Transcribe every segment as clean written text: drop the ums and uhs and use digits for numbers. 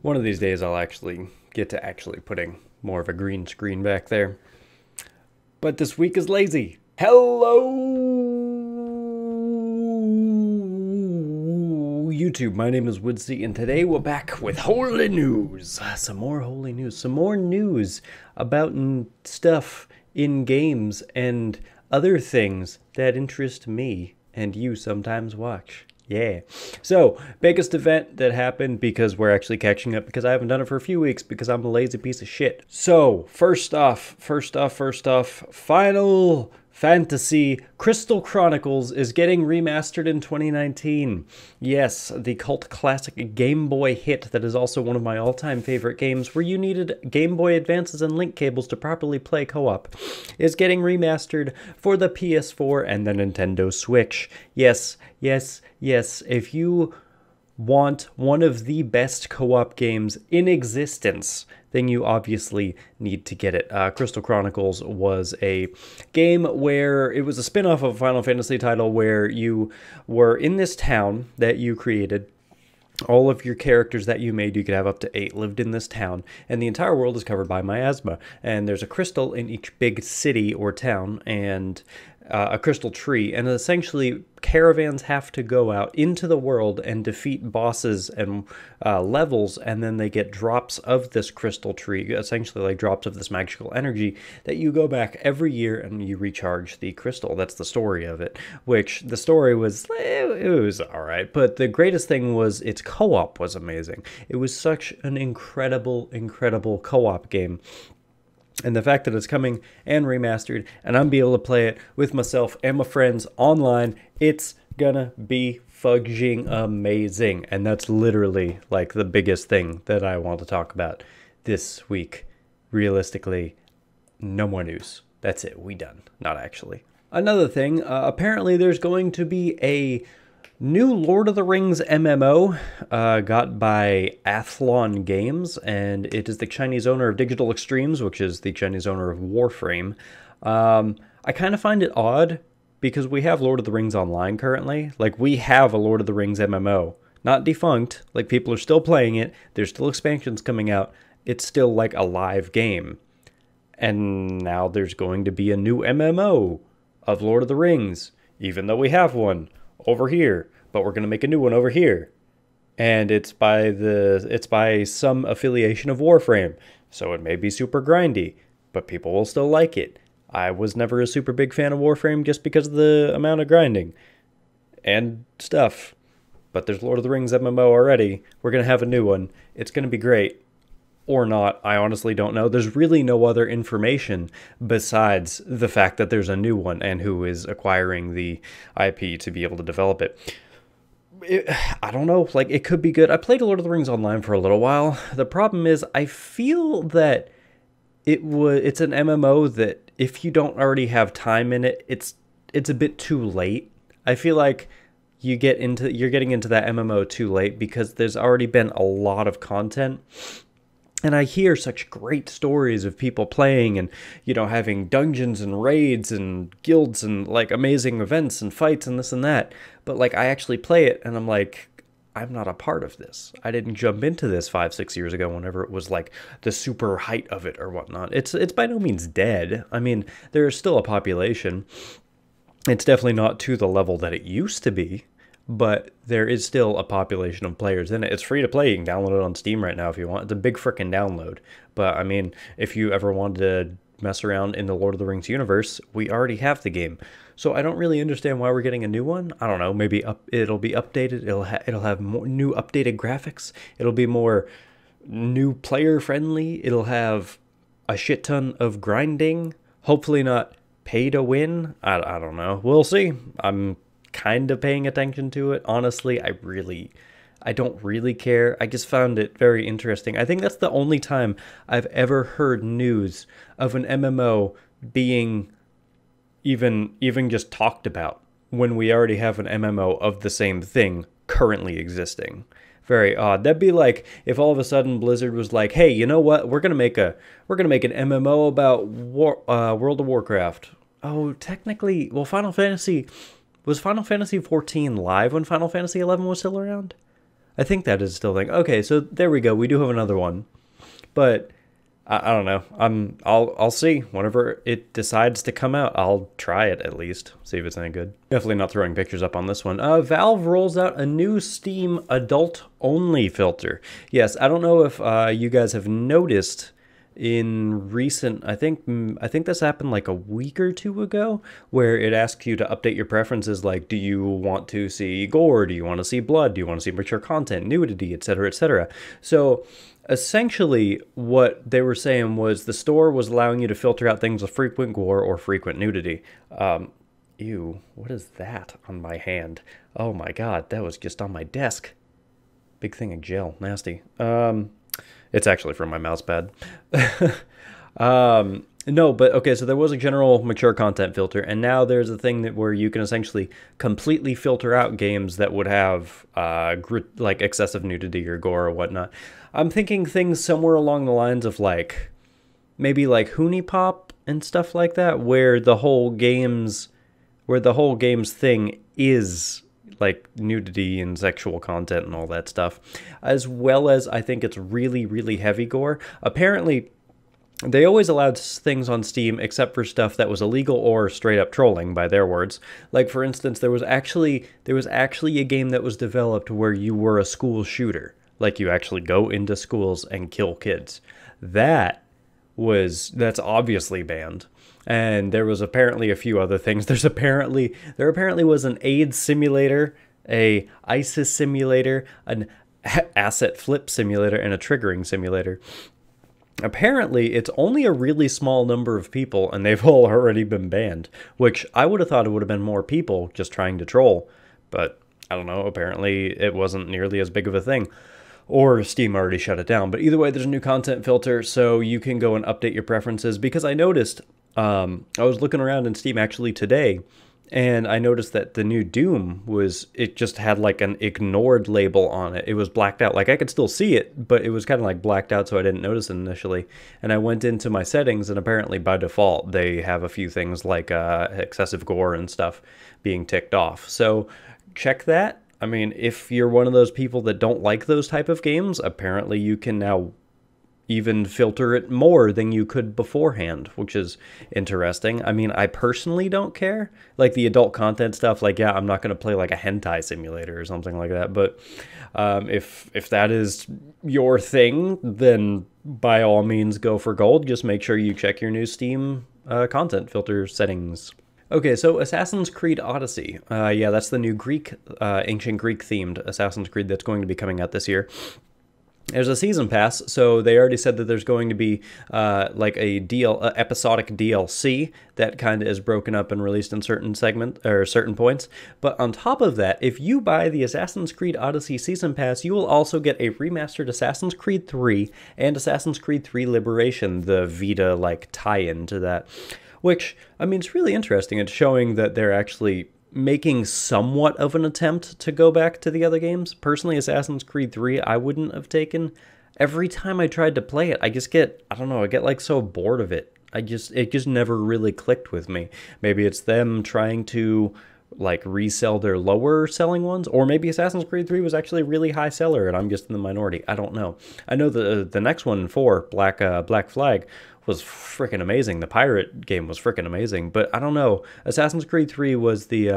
One of these days I'll actually get to putting more of a green screen back there. But this week is lazy. Hello, YouTube. My name is Uidsea, and today we're back with holy news. Some more holy news. Some more news about stuff in games and other things that interest me and you sometimes watch. Yeah. So, biggest event that happened, because we're actually catching up because I haven't done it for a few weeks because I'm a lazy piece of shit. So, first off, Final Fantasy Crystal Chronicles is getting remastered in 2019. Yes, the cult classic Game Boy hit that is also one of my all-time favorite games, where you needed Game Boy Advances and link cables to properly play co-op, is getting remastered for the PS4 and the Nintendo Switch. Yes, if you want one of the best co-op games in existence, then you obviously need to get it. Crystal Chronicles was a game where it was a spin-off of a Final Fantasy title where you were in this town that you created. All of your characters that you made, you could have up to 8, lived in this town, and the entire world is covered by miasma. And there's a crystal in each big city or town, and a crystal tree, and essentially caravans have to go out into the world and defeat bosses and levels, and then they get drops of this crystal tree, essentially like drops of this magical energy that you go back every year and you recharge the crystal. That's the story of it, which the story was, it was alright, but the greatest thing was its co-op was amazing. It was such an incredible co-op game. And the fact that it's coming and remastered, and I'm be able to play it with myself and my friends online, it's gonna be fudging amazing. And that's literally like the biggest thing that I want to talk about this week. Realistically, no more news. That's it. We done. Not actually. Another thing, apparently there's going to be a new Lord of the Rings MMO got by Athlon Games, and it is the Chinese owner of Digital Extremes, which is the Chinese owner of Warframe. I kind of find it odd because we have Lord of the Rings Online currently. Like, we have a Lord of the Rings MMO. Not defunct. Like, people are still playing it. There's still expansions coming out. It's still like a live game. And now there's going to be a new MMO of Lord of the Rings, even though we have one over here, but we're going to make a new one over here, and it's by some affiliation of Warframe, so it may be super grindy, but people will still like it. I was never a super big fan of Warframe just because of the amount of grinding and stuff, but there's Lord of the Rings MMO already. We're going to have a new one. It's going to be great. Or not, I honestly don't know. There's really no other information besides the fact that there's a new one and who is acquiring the IP to be able to develop it. I don't know, like, it could be good. I played Lord of the Rings Online for a little while. The problem is, I feel that it's an MMO that if you don't already have time in it, it's a bit too late. I feel like you're getting into that MMO too late because there's already been a lot of content. And I hear such great stories of people playing and, you know, having dungeons and raids and guilds and, like, amazing events and fights and this and that. But, like, I actually play it and I'm like, I'm not a part of this. I didn't jump into this 5-6 years ago whenever it was, like, the super height of it or whatnot. It's by no means dead. I mean, there is still a population. It's definitely not to the level that it used to be, but there is still a population of players in it. It's free to play. You can download it on Steam right now if you want. It's a big frickin' download. But, I mean, if you ever wanted to mess around in the Lord of the Rings universe, we already have the game. So I don't really understand why we're getting a new one. I don't know. Maybe it'll be updated. It'll have more new updated graphics. It'll be more new player friendly. It'll have a shit ton of grinding. Hopefully not pay to win. I don't know. We'll see. I'm kind of paying attention to it. Honestly, I don't really care. I just found it very interesting. I think that's the only time I've ever heard news of an MMO being even just talked about when we already have an MMO of the same thing currently existing. Very odd. That'd be like if all of a sudden Blizzard was like, "Hey, you know what? We're gonna make an MMO about World of Warcraft." Oh, technically, well, was Final Fantasy 14 live when Final Fantasy 11 was still around? I think that is still a thing. Okay, so there we go. We do have another one. But I don't know. I'll see. Whenever it decides to come out, I'll try it at least. See if it's any good. Definitely not throwing pictures up on this one. Valve rolls out a new Steam adult-only filter. Yes, I don't know if you guys have noticed in recent, I think this happened like a week or two ago, where it asks you to update your preferences, like, do you want to see gore, do you want to see blood, do you want to see mature content, nudity, etc., etc. So essentially what they were saying was the store was allowing you to filter out things with frequent gore or frequent nudity. Ew, what is that on my hand? Oh my god, that was just on my desk. Big thing of gel, nasty. It's actually from my mouse pad. No, but okay, so there was a general mature content filter, and now there's a thing that where you can essentially completely filter out games that would have like excessive nudity or gore or whatnot. I'm thinking things somewhere along the lines of like maybe like Hoonie Pop and stuff like that, where the whole game's thing is like nudity and sexual content and all that stuff, as well as I think it's really, really heavy gore. Apparently, they always allowed things on Steam except for stuff that was illegal or straight up trolling, by their words. Like, for instance, there was actually a game that was developed where you were a school shooter. Like, you actually go into schools and kill kids. That's obviously banned. And there was apparently a few other things. There apparently was an AIDS simulator, a ISIS simulator, an asset flip simulator, and a triggering simulator. Apparently, it's only a really small number of people, and they've all already been banned, which I would have thought it would have been more people just trying to troll. But I don't know, apparently it wasn't nearly as big of a thing. Or Steam already shut it down. But either way, there's a new content filter, so you can go and update your preferences. Because I noticed, I was looking around in Steam actually today, and I noticed that the new Doom it just had like an ignored label on it. It was blacked out. Like I could still see it, but it was kind of like blacked out, so I didn't notice it initially. And I went into my settings, and apparently by default, they have a few things like excessive gore and stuff being ticked off. So check that. I mean, if you're one of those people that don't like those type of games, apparently you can now even filter it more than you could beforehand, which is interesting. I mean, I personally don't care. Like the adult content stuff, like, yeah, I'm not going to play like a hentai simulator or something like that. But if that is your thing, then by all means go for gold. Just make sure you check your new Steam content filter settings. Okay, so Assassin's Creed Odyssey. Yeah, that's the new ancient Greek-themed Assassin's Creed that's going to be coming out this year. There's a season pass, so they already said that there's going to be like a episodic DLC that kind of is broken up and released in certain points. But on top of that, if you buy the Assassin's Creed Odyssey season pass, you will also get a remastered Assassin's Creed 3 and Assassin's Creed 3 Liberation, the Vita like tie-in to that. Which, I mean, it's really interesting. It's showing that they're actually making somewhat of an attempt to go back to the other games. Personally, Assassin's Creed 3, I wouldn't have taken. Every time I tried to play it, I get like so bored of it. It just never really clicked with me. Maybe it's them trying to like resell their lower selling ones, or maybe Assassin's Creed 3 was actually a really high seller and I'm just in the minority. I don't know. I know the next one, 4, Black Flag, was freaking amazing. The pirate game was freaking amazing, but I don't know. Assassin's Creed 3 was the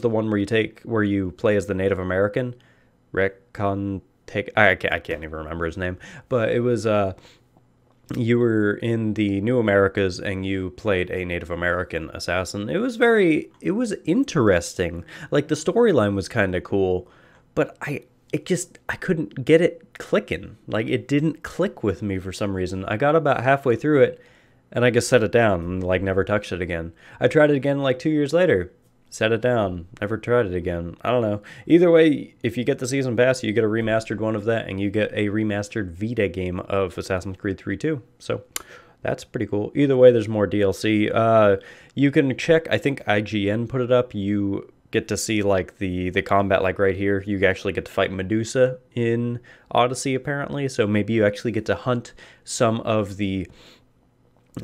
one where you play as the Native American. I can't even remember his name, but it was you were in the New Americas and you played a Native American assassin. It was interesting. Like the storyline was kind of cool, but I couldn't get it clicking. Like it didn't click with me for some reason. I got about halfway through it and I just set it down and like never touched it again. I tried it again like 2 years later. Set it down. Never tried it again. I don't know. Either way, if you get the season pass, you get a remastered one of that and you get a remastered Vita game of Assassin's Creed 3 too. So that's pretty cool. Either way, there's more DLC. You can check, I think IGN put it up. You get to see like the combat like right here. You actually get to fight Medusa in Odyssey apparently, so maybe you actually get to hunt some of the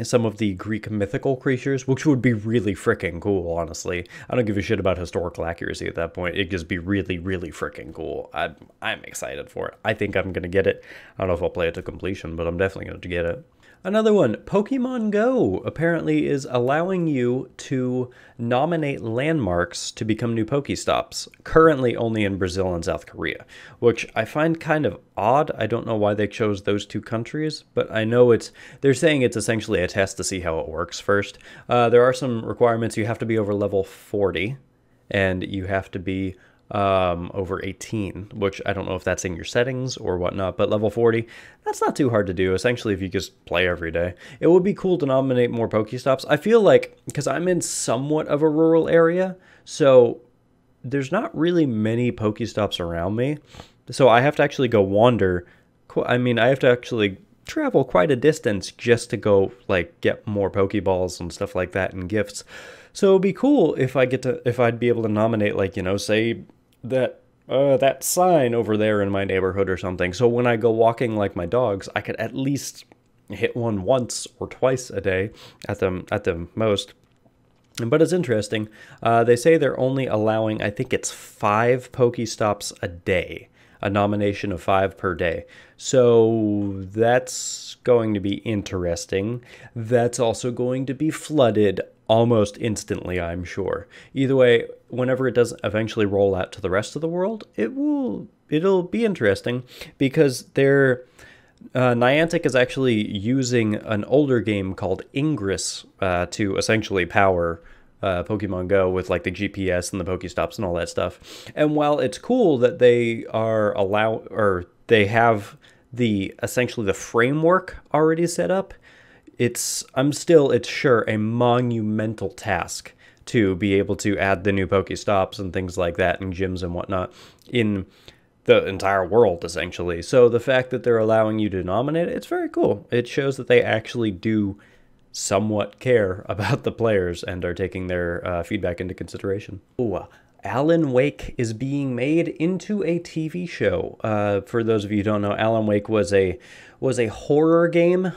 some of the Greek mythical creatures, which would be really freaking cool, honestly. I don't give a shit about historical accuracy at that point. It'd just be really, really freaking cool. I'm excited for it. I think I'm going to get it. I don't know if I'll play it to completion, but I'm definitely going to get it. Another one, Pokemon Go apparently is allowing you to nominate landmarks to become new Pokestops, currently only in Brazil and South Korea, which I find kind of odd. I don't know why they chose those two countries, but I know they're saying it's essentially a test to see how it works first. There are some requirements. You have to be over level 40, and you have to be over 18, which I don't know if that's in your settings or whatnot, but level 40, that's not too hard to do, essentially, if you just play every day. It would be cool to nominate more Pokestops. I feel like, because I'm in somewhat of a rural area, so there's not really many Pokestops around me, so I have to actually go wander. I mean, I have to actually travel quite a distance just to go, like, get more Pokeballs and stuff like that and gifts. So it'd be cool if I'd be able to nominate, like, you know, say that sign over there in my neighborhood or something. So when I go walking like my dogs, I could at least hit one once or twice a day at the most. But it's interesting. They say they're only allowing, I think it's 5 Pokestops a day, a nomination of 5 per day. So that's going to be interesting. That's also going to be flooded almost instantly, I'm sure. Either way, whenever it does eventually roll out to the rest of the world, it'll be interesting, because Niantic is actually using an older game called Ingress to essentially power Pokemon Go with like the GPS and the Pokestops and all that stuff. And while it's cool that they have essentially the framework already set up, it's sure a monumental task to be able to add the new Pokestops and things like that and gyms and whatnot in the entire world, essentially. So the fact that they're allowing you to nominate it, it's very cool. It shows that they actually do somewhat care about the players and are taking their feedback into consideration. Ooh, Alan Wake is being made into a TV show. For those of you who don't know, Alan Wake was a horror game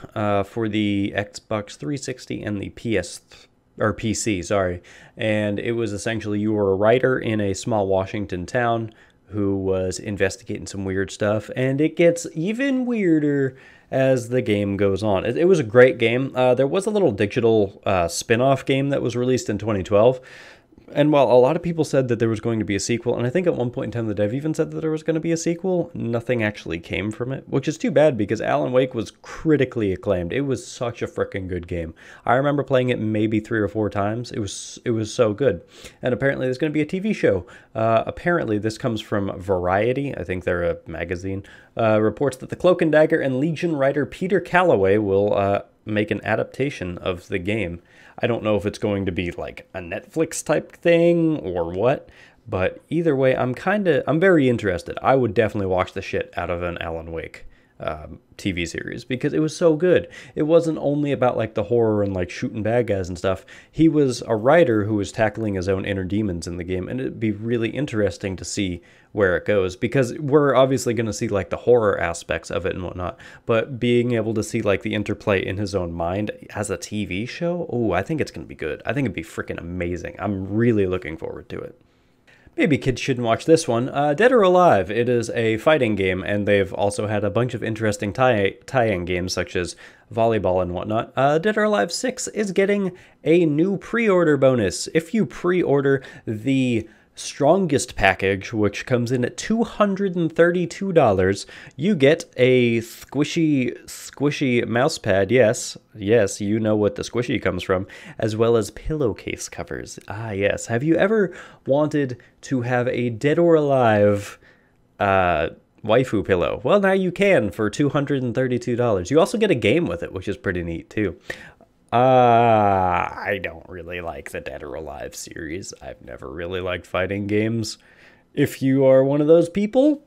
for the Xbox 360 and the PC, sorry. And it was essentially, you were a writer in a small Washington town who was investigating some weird stuff, and it gets even weirder as the game goes on. It was a great game. There was a little digital spin-off game that was released in 2012. And while a lot of people said that there was going to be a sequel, and I think at one point in time the dev even said that there was going to be a sequel, nothing actually came from it, which is too bad because Alan Wake was critically acclaimed. It was such a freaking good game. I remember playing it maybe 3 or 4 times. It was so good. And apparently there's going to be a TV show. Apparently this comes from Variety, I think they're a magazine, reports that the Cloak and Dagger and Legion writer Peter Calloway will make an adaptation of the game. I don't know if it's going to be like a Netflix type thing or what, but either way, I'm very interested. I would definitely watch the shit out of an Alan Wake TV series because it was so good. It wasn't only about like the horror and like shooting bad guys and stuff. He was a writer who was tackling his own inner demons in the game, and it'd be really interesting to see where it goes because we're obviously going to see like the horror aspects of it and whatnot, but being able to see like the interplay in his own mind as a TV show, oh, I think it's going to be good. I think it'd be freaking amazing. I'm really looking forward to it. Maybe kids shouldn't watch this one. Dead or Alive. It is a fighting game, and they've also had a bunch of interesting tie-in games, such as volleyball and whatnot. Dead or Alive 6 is getting a new pre-order bonus. If you pre-order the Strongest package, which comes in at $232, you get a squishy mouse pad. Yes, you know what the squishy comes from, as well as pillowcase covers. Ah, yes. Have you ever wanted to have a Dead or Alive waifu pillow? Well, now you can for $232. You also get a game with it, which is pretty neat too. I don't really like the Dead or Alive series. I've never really liked fighting games. If you are one of those people,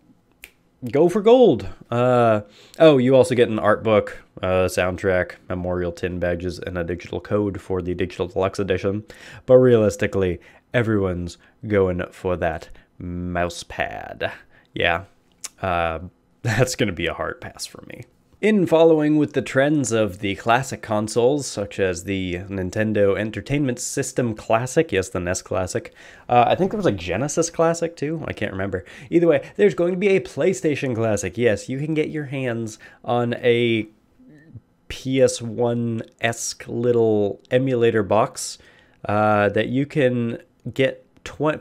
go for gold. Oh, you also get an art book, soundtrack, memorial tin badges, and a digital code for the digital deluxe edition. But realistically, everyone's going for that mouse pad. Yeah, that's going to be a hard pass for me. In following with the trends of the classic consoles, such as the Nintendo Entertainment System Classic, yes, the NES Classic, I think there was a Genesis Classic too, I can't remember. Either way, there's going to be a PlayStation Classic. Yes, you can get your hands on a PS1-esque little emulator box that you can get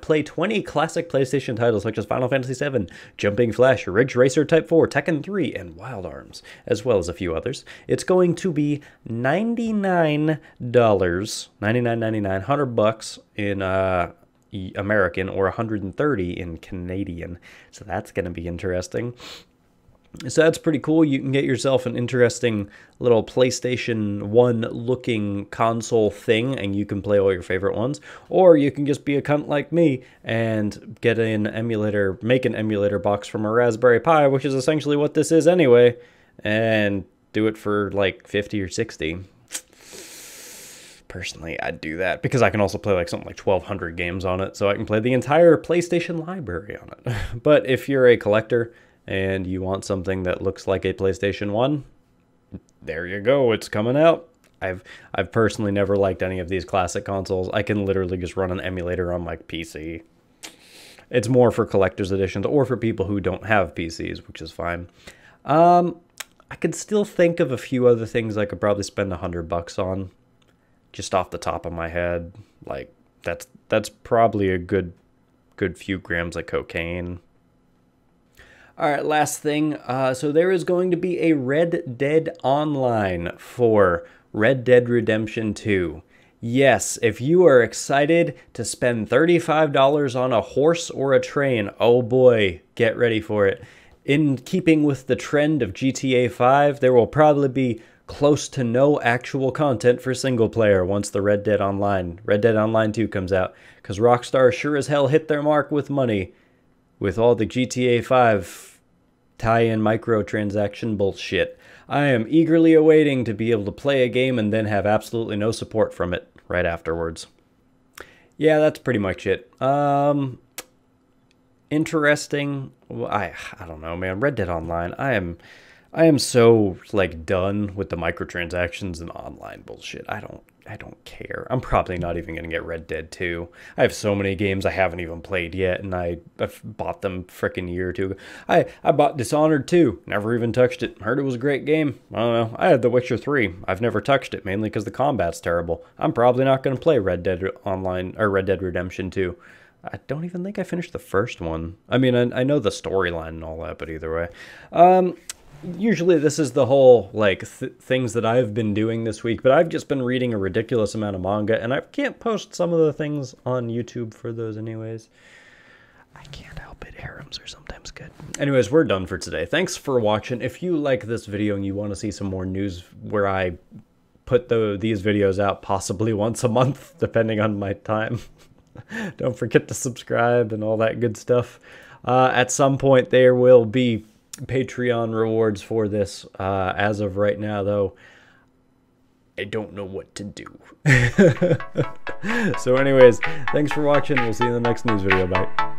play 20 classic PlayStation titles such as Final Fantasy VII, Jumping Flash, Ridge Racer Type 4, Tekken 3, and Wild Arms, as well as a few others. It's going to be $99, $99.99, $100 in American, or $130 in Canadian. So that's going to be interesting. So that's pretty cool. You can get yourself an interesting little PlayStation 1 looking console thing, and you can play all your favorite ones. Or you can just be a cunt like me and get an emulator, make an emulator box from a Raspberry Pi, which is essentially what this is anyway, and do it for like 50 or 60. Personally, I'd do that because I can also play like something like 1,200 games on it, so I can play the entire PlayStation library on it. But if you're a collector and you want something that looks like a PlayStation 1, there you go, it's coming out. I've personally never liked any of these classic consoles. I can literally just run an emulator on my PC. It's more for collector's editions or for people who don't have PCs, which is fine. I could still think of a few other things I could probably spend $100 on, just off the top of my head. Like that's probably a good few grams of cocaine. All right, last thing. So there is going to be a Red Dead Online for Red Dead Redemption 2. Yes, if you are excited to spend $35 on a horse or a train, oh boy, get ready for it. In keeping with the trend of GTA 5, there will probably be close to no actual content for single player once the Red Dead Online 2 comes out, because Rockstar sure as hell hit their mark with money with all the GTA 5 tie-in microtransaction bullshit. I am eagerly awaiting to be able to play a game and then have absolutely no support from it right afterwards. Yeah, that's pretty much it. Interesting. I don't know, man. Red Dead Online. I am so like done with the microtransactions and online bullshit. I don't care. I'm probably not even going to get Red Dead 2. I have so many games I haven't even played yet, and I've bought them frickin' year or two ago. I bought Dishonored 2. Never even touched it. Heard it was a great game. I don't know. I had The Witcher 3. I've never touched it, mainly because the combat's terrible. I'm probably not going to play Red Dead Online or Red Dead Redemption 2. I don't even think I finished the first one. I mean, I know the storyline and all that, but either way. Usually this is the whole, like, things that I've been doing this week, but I've just been reading a ridiculous amount of manga, and I can't post some of the things on YouTube for those anyways. I can't help it. Harems are sometimes good. Anyways, we're done for today. Thanks for watching. If you like this video and you want to see some more news where I put these videos out possibly once a month, depending on my time, don't forget to subscribe and all that good stuff. At some point there will be Patreon rewards for this. As of right now, though, I don't know what to do. So anyways, thanks for watching. We'll see you in the next news video. Bye.